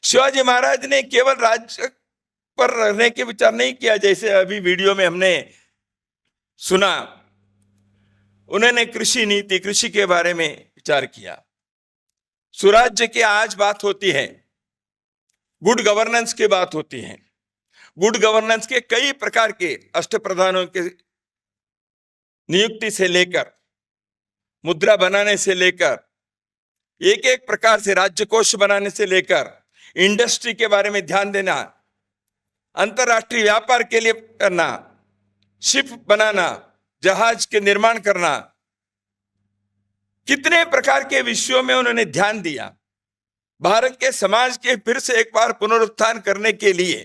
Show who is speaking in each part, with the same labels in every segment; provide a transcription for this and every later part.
Speaker 1: शिवाजी महाराज ने केवल राज्य पर रहने के विचार नहीं किया, जैसे अभी वीडियो में हमने सुना। उन्होंने कृषि नीति, कृषि के बारे में विचार किया। सुराज्य की आज बात होती है, गुड गवर्नेंस की बात होती है। गुड गवर्नेंस के कई प्रकार के अष्टप्रधानों के नियुक्ति से लेकर, मुद्रा बनाने से लेकर, एक एक प्रकार से राज्य कोष बनाने से लेकर, इंडस्ट्री के बारे में ध्यान देना, अंतरराष्ट्रीय व्यापार के लिए करना, शिप बनाना, जहाज के निर्माण करना, कितने प्रकार के विषयों में उन्होंने ध्यान दिया। भारत के समाज के फिर से एक बार पुनरुत्थान करने के लिए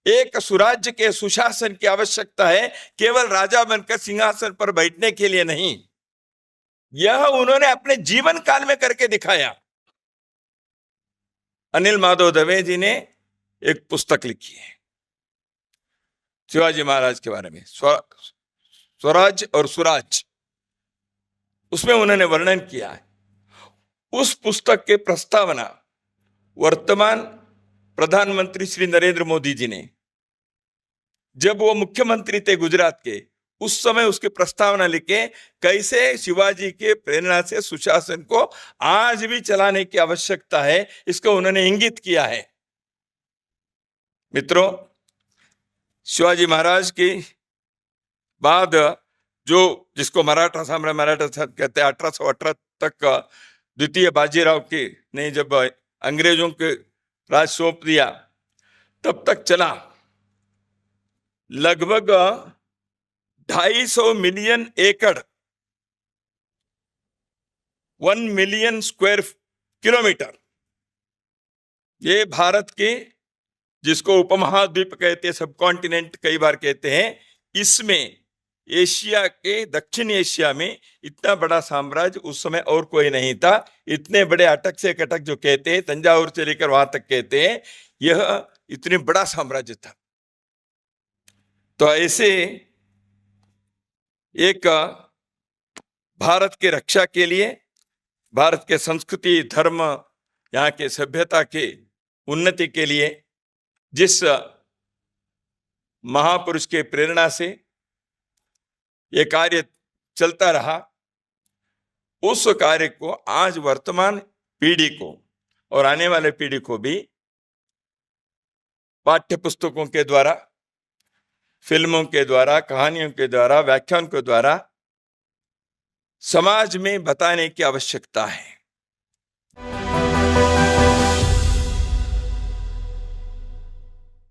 Speaker 1: एक सुराज्य के सुशासन की आवश्यकता है, केवल राजा बनकर सिंहासन पर बैठने के लिए नहीं। यह उन्होंने अपने जीवन काल में करके दिखाया। अनिल माधव दवे जी ने एक पुस्तक लिखी है शिवाजी महाराज के बारे में, स्वराज और सुराज। उसमें उन्होंने वर्णन किया है। उस पुस्तक के प्रस्तावना वर्तमान प्रधानमंत्री श्री नरेंद्र मोदी जी ने, जब वो मुख्यमंत्री थे गुजरात के, उस समय उसकी प्रस्तावना लिखे, कैसे शिवाजी के प्रेरणा से सुशासन को आज भी चलाने की आवश्यकता है, इसको उन्होंने इंगित किया है। मित्रों, शिवाजी महाराज के बाद जो जिसको मराठा साम्राज्य कहते हैं, 1818 तक द्वितीय बाजीराव के ने जब अंग्रेजों के राज सौंप दिया, तब तक चला। लगभग 250 मिलियन एकड़, 1 मिलियन स्क्वायर किलोमीटर, ये भारत के, जिसको उपमहाद्वीप कहते हैं, सब कॉन्टिनेंट कई बार कहते हैं, इसमें एशिया के, दक्षिण एशिया में इतना बड़ा साम्राज्य उस समय और कोई नहीं था। इतने बड़े अटक से कटक जो कहते हैं, तंजावुर से लेकर वहां तक कहते हैं, यह इतने बड़ा साम्राज्य था। तो ऐसे एक भारत के रक्षा के लिए, भारत के संस्कृति, धर्म, यहाँ के सभ्यता के उन्नति के लिए जिस महापुरुष के प्रेरणा से ये कार्य चलता रहा, उस कार्य को आज वर्तमान पीढ़ी को और आने वाले पीढ़ी को भी पाठ्य पुस्तकों के द्वारा, फिल्मों के द्वारा, कहानियों के द्वारा, व्याख्यान के द्वारा समाज में बताने की आवश्यकता है।